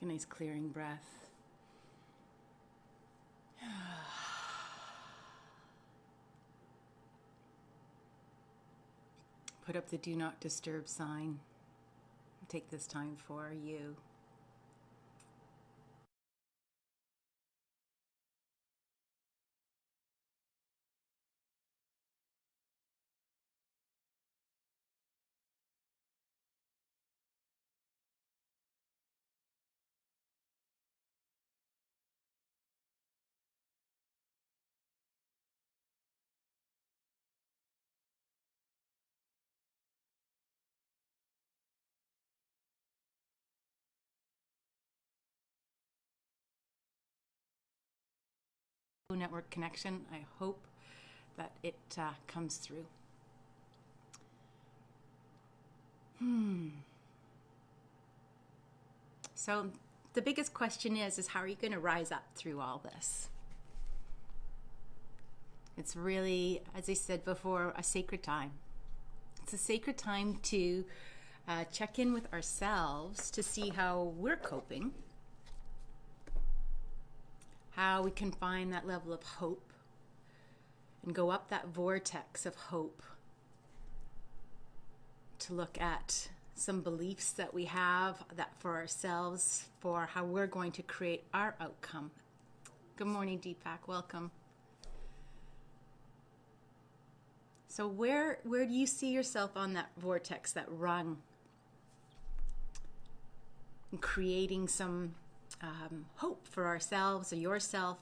a nice clearing breath. Put up the do not disturb sign. Take this time for you. Network connection. I hope that it comes through. So the biggest question is how are you going to rise up through all this? It's really, as I said before, a sacred time. It's a sacred time to check in with ourselves to see how we're coping, how we can find that level of hope and go up that vortex of hope to look at some beliefs that we have that for ourselves, for how we're going to create our outcome. Good morning, Deepak. Welcome. So where do you see yourself on that vortex, that rung, and creating some hope for ourselves or yourself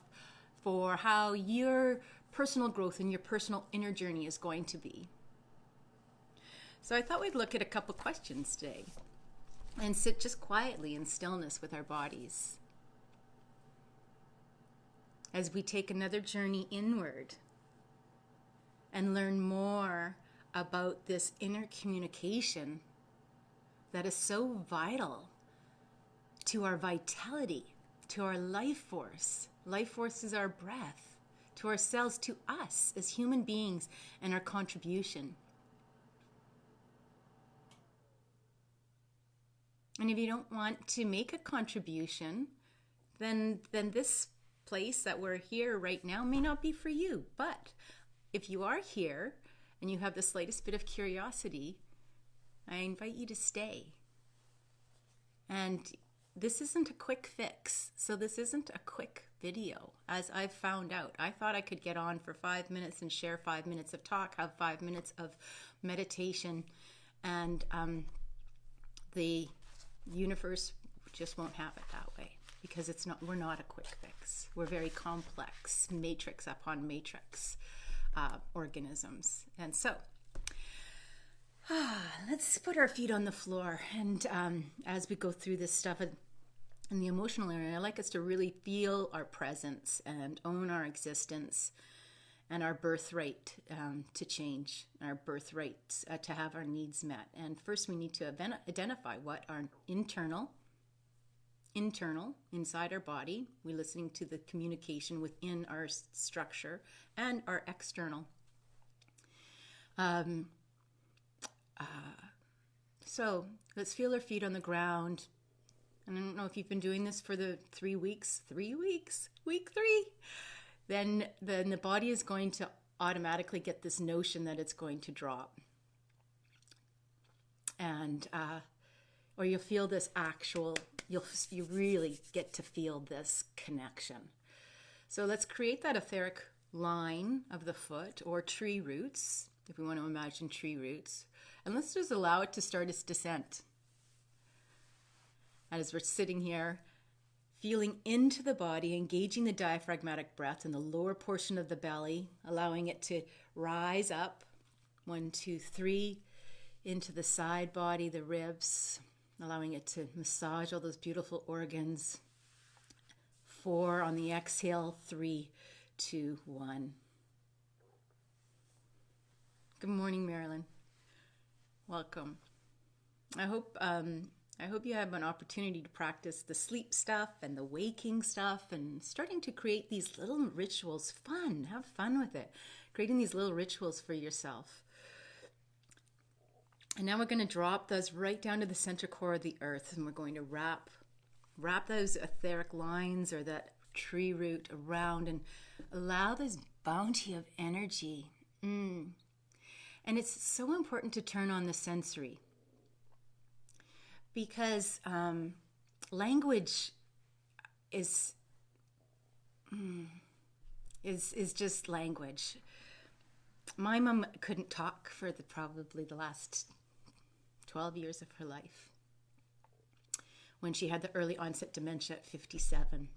for how your personal growth and your personal inner journey is going to be? So I thought we'd look at a couple questions today and sit just quietly in stillness with our bodies as we take another journey inward and learn more about this inner communication that is so vital to our vitality, to our life force. Life force is our breath, to ourselves, to us as human beings, and our contribution. And if you don't want to make a contribution, then this place that we're here right now may not be for you. But if you are here and you have the slightest bit of curiosity, I invite you to stay. And this isn't a quick fix. So this isn't a quick video, as I've found out. I thought I could get on for 5 minutes and share 5 minutes of talk, have 5 minutes of meditation, and the universe just won't have it that way, because we're not a quick fix. We're very complex, matrix upon matrix organisms. And so let's put our feet on the floor, and as we go through this stuff in the emotional area, I'd like us to really feel our presence and own our existence and our birthright to change, our birthright to have our needs met. And first we need to identify what our internal, inside our body, we're listening to the communication within our structure, and our external. So let's feel our feet on the ground. And I don't know if you've been doing this for the 3 weeks, week 3, then the body is going to automatically get this notion that it's going to drop. And, or you'll feel this you really get to feel this connection. So let's create that etheric line of the foot, or tree roots, if we want to imagine tree roots. And let's just allow it to start its descent. And as we're sitting here, feeling into the body, engaging the diaphragmatic breath in the lower portion of the belly, allowing it to rise up, 1, 2, 3, into the side body, the ribs, allowing it to massage all those beautiful organs. 4 on the exhale, 3, 2, 1. Good morning, Marilyn. Welcome. I hope you have an opportunity to practice the sleep stuff and the waking stuff, and starting to create these little rituals. Have fun with it. Creating these little rituals for yourself. And now we're going to drop those right down to the center core of the earth, and we're going to wrap Wrap those etheric lines or that tree root around and allow this bounty of energy. And it's so important to turn on the sensory, because language is just language. My mom couldn't talk for probably the last 12 years of her life, when she had the early onset dementia at 57.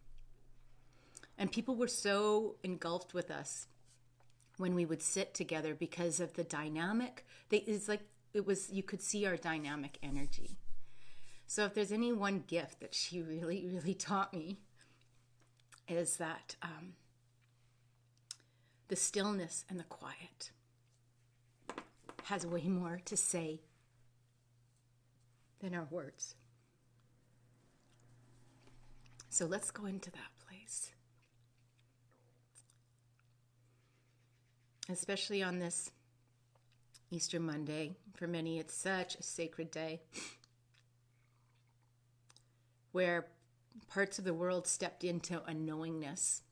And people were so engulfed with us when we would sit together because of the dynamic. You could see our dynamic energy. So if there's any one gift that she really, really taught me, is that the stillness and the quiet has way more to say than our words. So let's go into that place. Especially on this Easter Monday. For many, it's such a sacred day where parts of the world stepped into a knowingness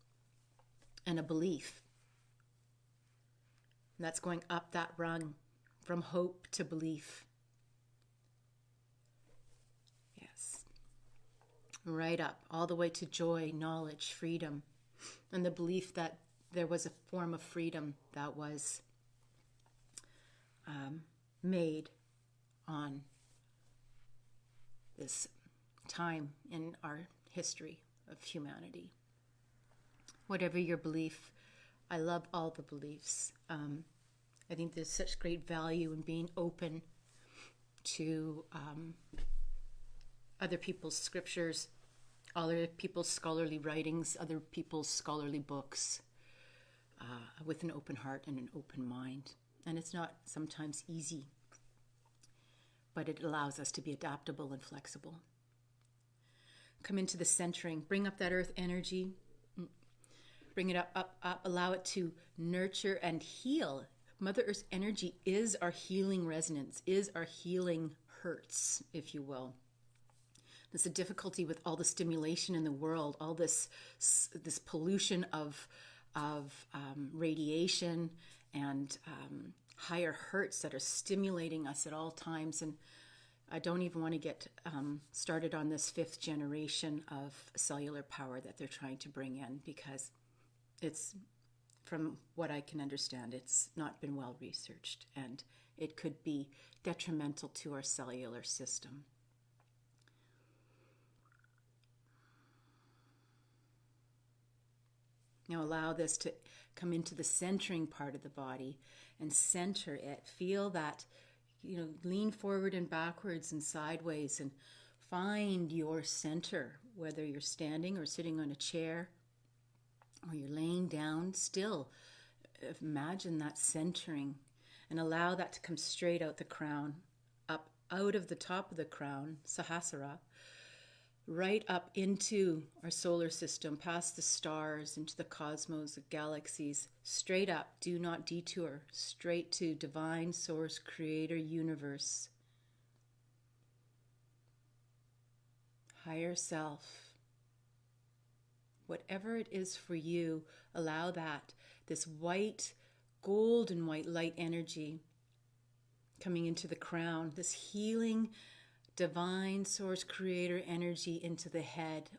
and a belief. And that's going up that rung from hope to belief. Yes. Right up, all the way to joy, knowledge, freedom, and the belief that there was a form of freedom that was made on this time in our history of humanity. Whatever your belief, I love all the beliefs. I think there's such great value in being open to other people's scriptures, other people's scholarly writings, other people's scholarly books, with an open heart and an open mind. And it's not sometimes easy, but it allows us to be adaptable and flexible. Come into the centering, bring up that earth energy, bring it up, allow it to nurture and heal. Mother Earth's energy is our healing resonance, is our healing hertz, if you will. There's a difficulty with all the stimulation in the world, all this pollution of radiation and higher hertz that are stimulating us at all times. And I don't even want to get started on this 5th generation of cellular power that they're trying to bring in, because it's, from what I can understand, it's not been well researched, and it could be detrimental to our cellular system. Now allow this to come into the centering part of the body and center it. Feel that, lean forward and backwards and sideways and find your center, whether you're standing or sitting on a chair or you're laying down still. Imagine that centering and allow that to come straight out the crown, up out of the top of the crown, Sahasrara, right up into our solar system, past the stars, into the cosmos, the galaxies, straight up, do not detour, straight to divine source, creator, universe, higher self. Whatever it is for you, allow that, this white, golden white light energy coming into the crown, this healing, divine source creator energy into the head,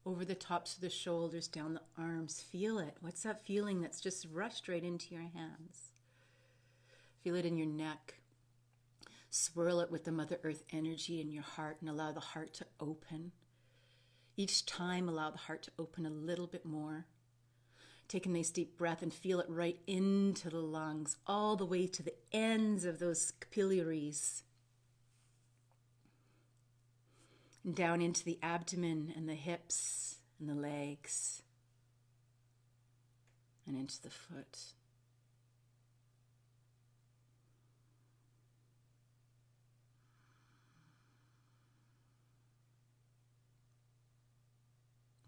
over the tops of the shoulders, down the arms. Feel it. What's that feeling that's just rushed right into your hands? Feel it in your neck. Swirl it with the Mother Earth energy in your heart and allow the heart to open. Each time, allow the heart to open a little bit more. Take a nice deep breath and feel it right into the lungs, all the way to the ends of those capillaries. And down into the abdomen and the hips and the legs and into the foot.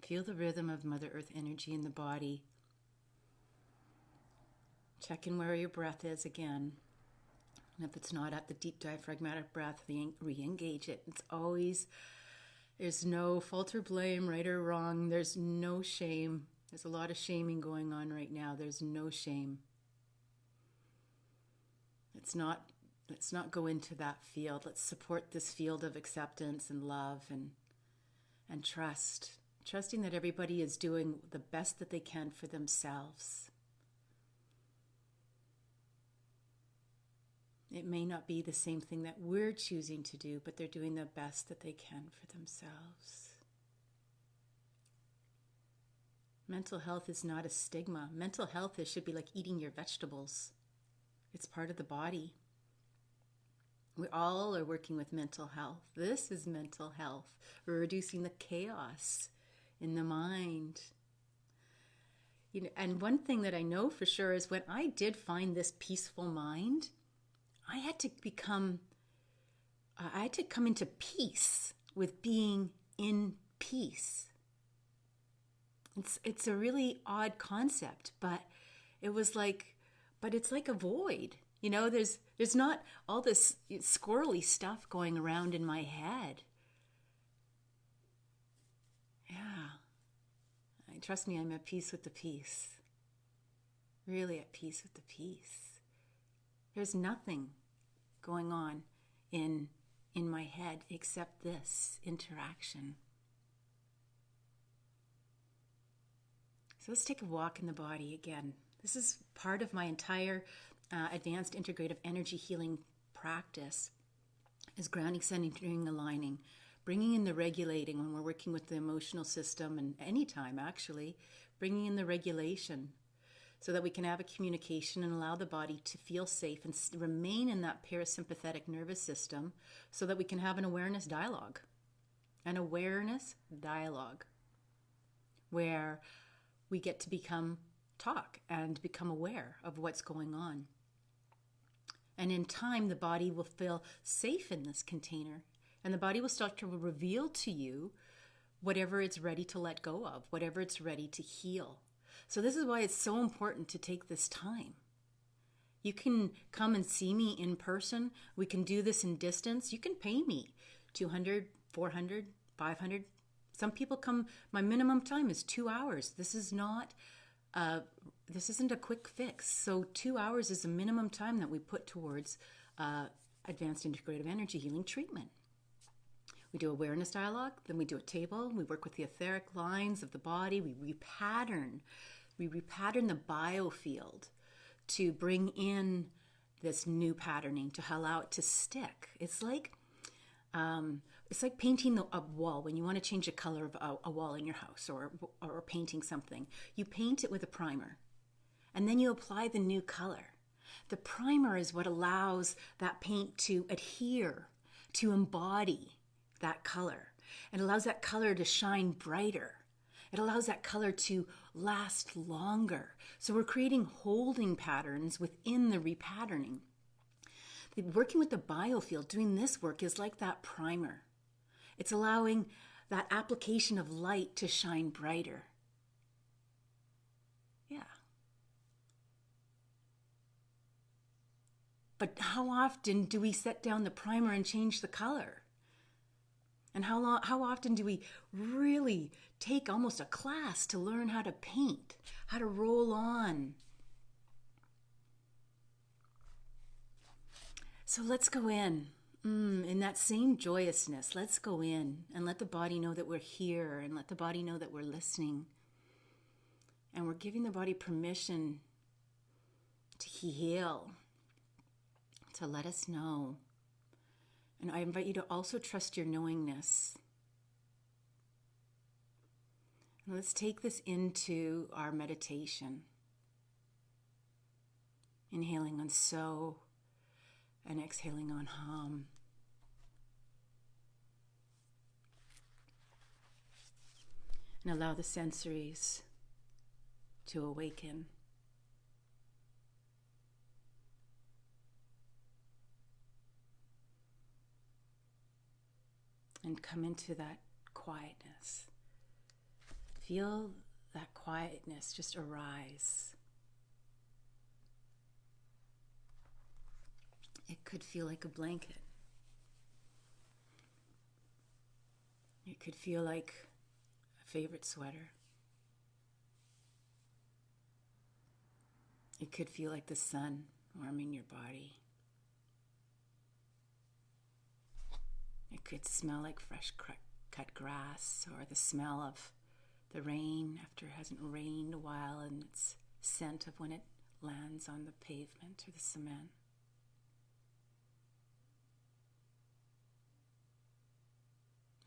Feel the rhythm of Mother Earth energy in the body. Check in where your breath is again. And if it's not at the deep diaphragmatic breath, re-engage it. There's no fault or blame, right or wrong. There's no shame. There's a lot of shaming going on right now. There's no shame. Let's not go into that field. Let's support this field of acceptance and love and trust. Trusting that everybody is doing the best that they can for themselves. It may not be the same thing that we're choosing to do, but they're doing the best that they can for themselves. Mental health is not a stigma. Mental health should be like eating your vegetables. It's part of the body. We all are working with mental health. This is mental health. We're reducing the chaos in the mind. And one thing that I know for sure is when I did find this peaceful mind, I had to come into peace with being in peace. It's a really odd concept, but it's like a void. There's not all this squirrely stuff going around in my head. Yeah. Trust me, I'm at peace with the peace. Really at peace with the peace. There's nothing going on in my head except this interaction. So let's take a walk in the body again. This is part of my entire advanced integrative energy healing practice is grounding, centering, aligning, bringing in the regulating when we're working with the emotional system, and anytime actually, bringing in the regulation so that we can have a communication and allow the body to feel safe and remain in that parasympathetic nervous system so that we can have an awareness dialogue. An awareness dialogue where we get to talk and become aware of what's going on. And in time, the body will feel safe in this container, and the body will start to reveal to you whatever it's ready to let go of, whatever it's ready to heal. So this is why it's so important to take this time. You can come and see me in person. We can do this in distance. You can pay me $200, $400, $500. Some people come, my minimum time is 2 hours. This isn't a quick fix. So 2 hours is the minimum time that we put towards advanced integrative energy healing treatment. We do awareness dialogue, then we do a table, we work with the etheric lines of the body, we repattern the biofield to bring in this new patterning to allow it to stick. It's like painting a wall. When you want to change the color of a wall in your house or painting something, you paint it with a primer and then you apply the new color. The primer is what allows that paint to adhere, to embody that color. It allows that color to shine brighter. It allows that color to last longer. So we're creating holding patterns within the repatterning. Working with the biofield, doing this work is like that primer. It's allowing that application of light to shine brighter. Yeah. But how often do we set down the primer and change the color? And how often do we really take almost a class to learn how to paint, how to roll on? So let's go in that same joyousness. Let's go in and let the body know that we're here and let the body know that we're listening. And we're giving the body permission to heal, to let us know. And I invite you to also trust your knowingness. And let's take this into our meditation. Inhaling on so and exhaling on hum. And allow the sensories to awaken. And come into that quietness. Feel that quietness just arise. It could feel like a blanket. It could feel like a favorite sweater. It could feel like the sun warming your body. It could smell like fresh cut grass, or the smell of the rain after it hasn't rained a while, and its scent of when it lands on the pavement or the cement.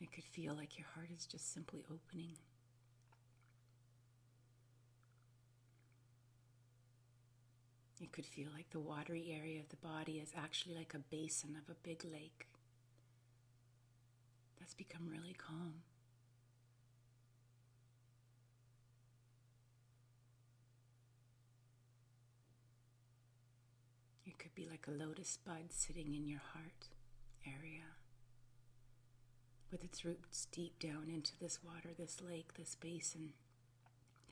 It could feel like your heart is just simply opening. It could feel like the watery area of the body is actually like a basin of a big lake that's become really calm. It could be like a lotus bud sitting in your heart area, with its roots deep down into this water, this lake, this basin,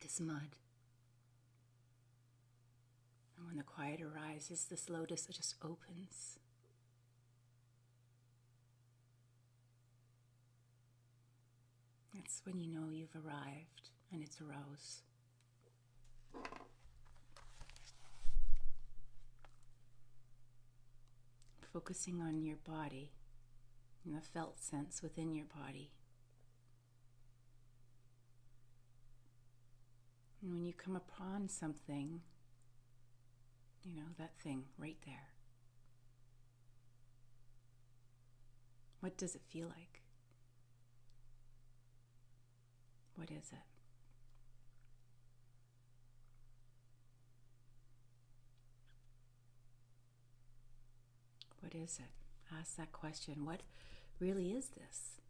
this mud. And when the quiet arises, this lotus just opens. That's when you know you've arrived and it's a rose. Focusing on your body and the felt sense within your body. And when you come upon something, that thing right there, what does it feel like? What is it? What is it? Ask that question. What really is this?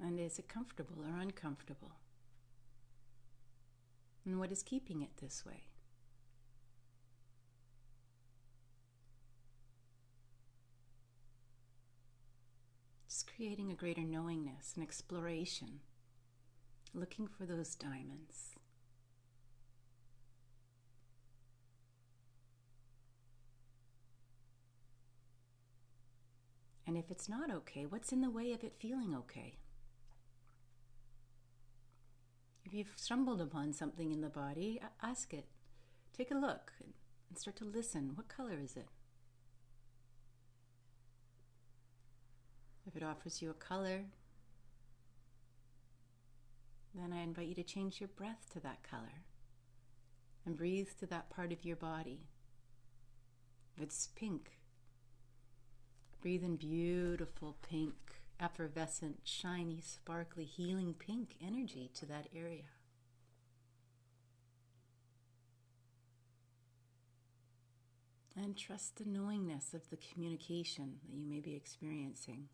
And is it comfortable or uncomfortable? And what is keeping it this way? Just creating a greater knowingness and exploration, looking for those diamonds. And if it's not okay, what's in the way of it feeling okay? If you've stumbled upon something in the body, ask it. Take a look and start to listen. What color is it? If it offers you a color, then I invite you to change your breath to that color and breathe to that part of your body. If it's pink, breathe in beautiful pink, effervescent, shiny, sparkly, healing pink energy to that area. And trust the knowingness of the communication that you may be experiencing.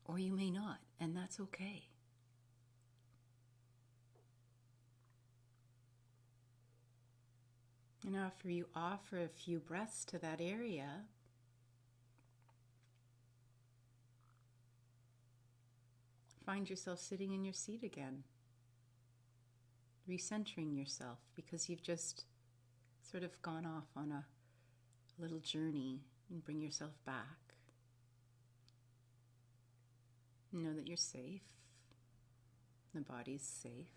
Or you may not, and that's okay. And after you offer a few breaths to that area, find yourself sitting in your seat again, recentering yourself, because you've just sort of gone off on a little journey, and bring yourself back. Know that you're safe, the body's safe,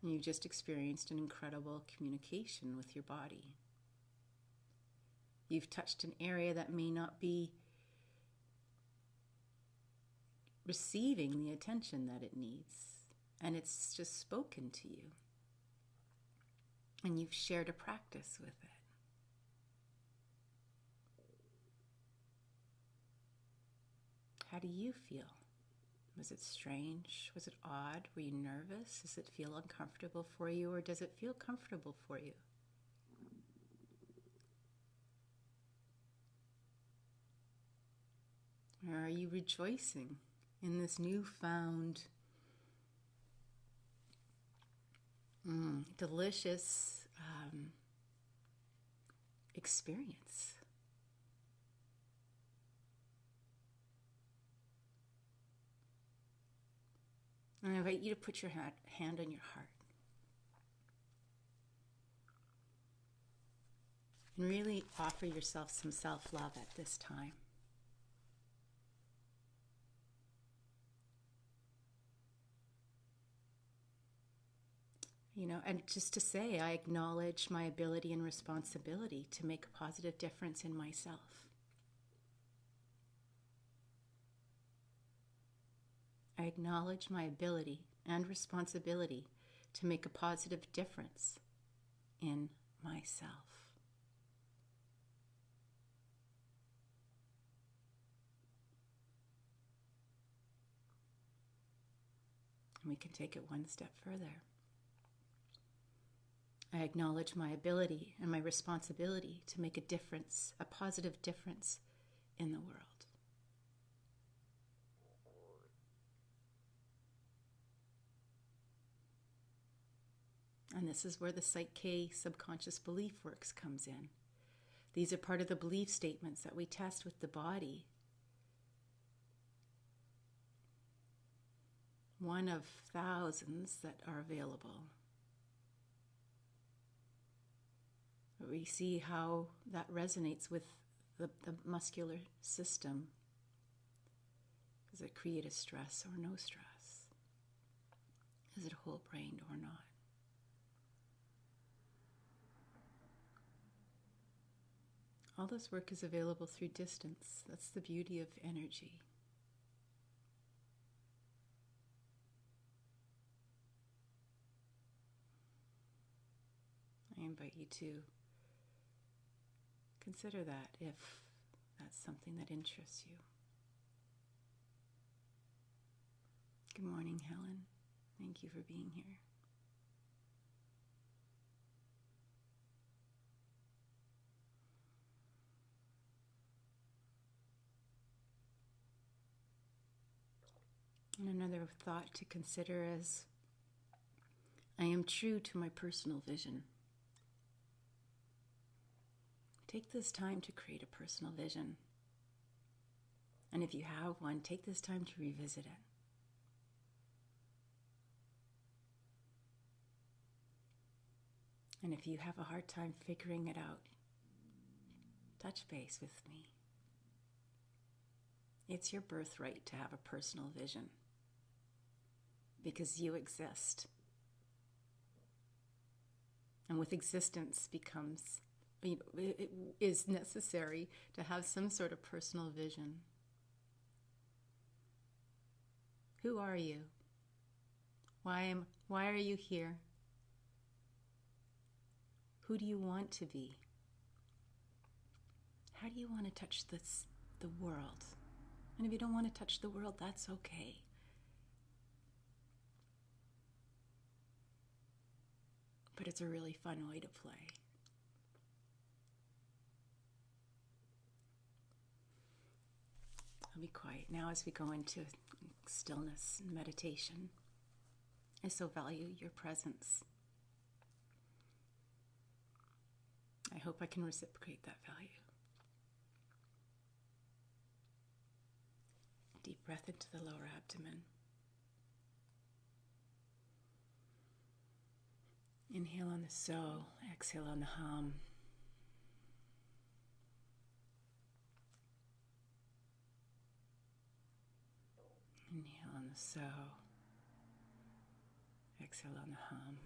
and you've just experienced an incredible communication with your body. You've touched an area that may not be receiving the attention that it needs, and it's just spoken to you, and you've shared a practice with it. How do you feel? Was it strange? Was it odd? Were you nervous? Does it feel uncomfortable for you, or does it feel comfortable for you? Or are you rejoicing in this newfound, delicious experience? And I invite you to put your hand on your heart. And really offer yourself some self-love at this time. And just to say, I acknowledge my ability and responsibility to make a positive difference in myself. I acknowledge my ability and responsibility to make a positive difference in myself. And we can take it one step further. I acknowledge my ability and my responsibility to make a difference, a positive difference in the world. And this is where the Psych-K subconscious belief works comes in. These are part of the belief statements that we test with the body. One of thousands that are available. We see how that resonates with the muscular system. Does it create a stress or no stress? Is it whole-brained or not? All this work is available through distance. That's the beauty of energy. I invite you to consider that if that's something that interests you. Good morning, Helen. Thank you for being here. And another thought to consider is, I am true to my personal vision. Take this time to create a personal vision. And if you have one, take this time to revisit it. And if you have a hard time figuring it out, touch base with me. It's your birthright to have a personal vision because you exist. And with existence it is necessary to have some sort of personal vision. Who are you? Why are you here? Who do you want to be? How do you want to touch the world? And if you don't want to touch the world, that's okay. But it's a really fun way to play. I'll be quiet now as we go into stillness and meditation. I so value your presence. I hope I can reciprocate that value. Deep breath into the lower abdomen. Inhale on the so, exhale on the hum. Inhale on the so, exhale on the hum.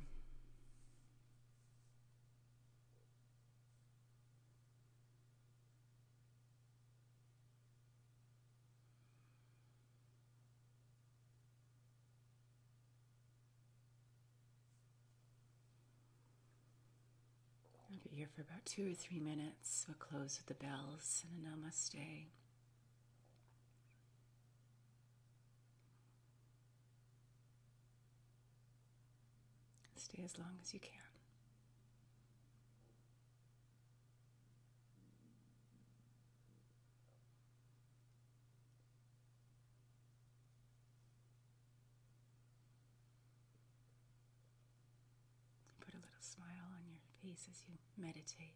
I'll be here for about 2 or 3 minutes. We'll close with the bells and a namaste. Stay as long as you can. Put a little smile on your face as you meditate.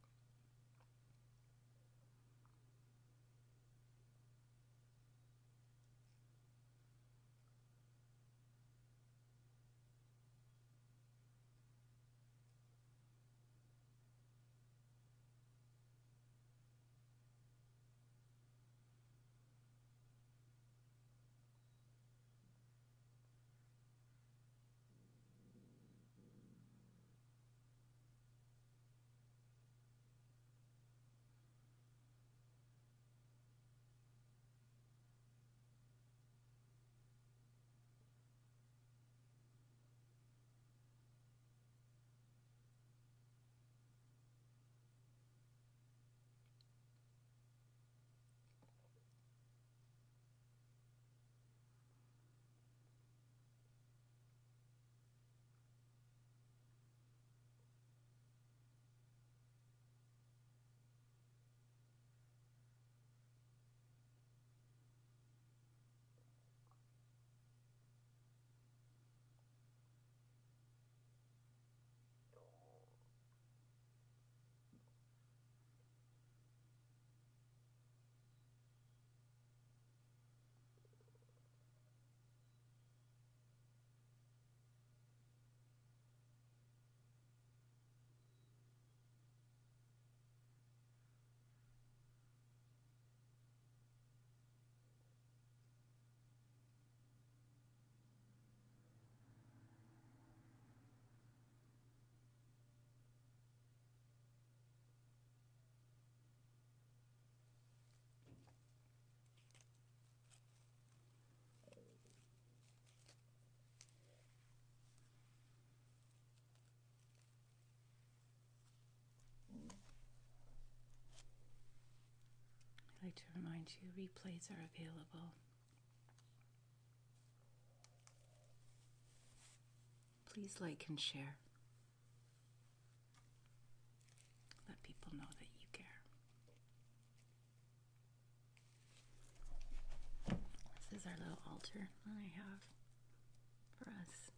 like to remind you, replays are available. Please like and share. Let people know that you care. This is our little altar that I have for us.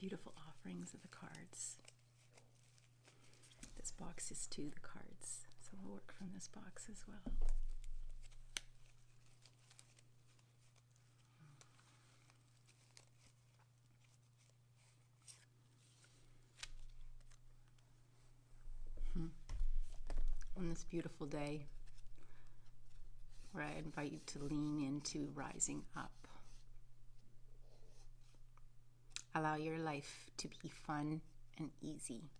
Beautiful offerings of the cards. This box is to the cards, so we'll work from this box as well. On this beautiful day, where I invite you to lean into rising up. Allow your life to be fun and easy.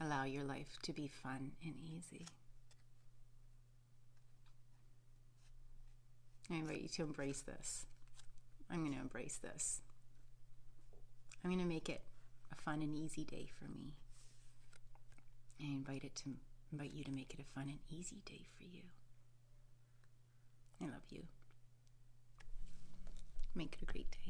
Allow your life to be fun and easy. I invite you to embrace this. I'm going to embrace this. I'm going to make it a fun and easy day for me. I invite you to make it a fun and easy day for you. I love you. Make it a great day.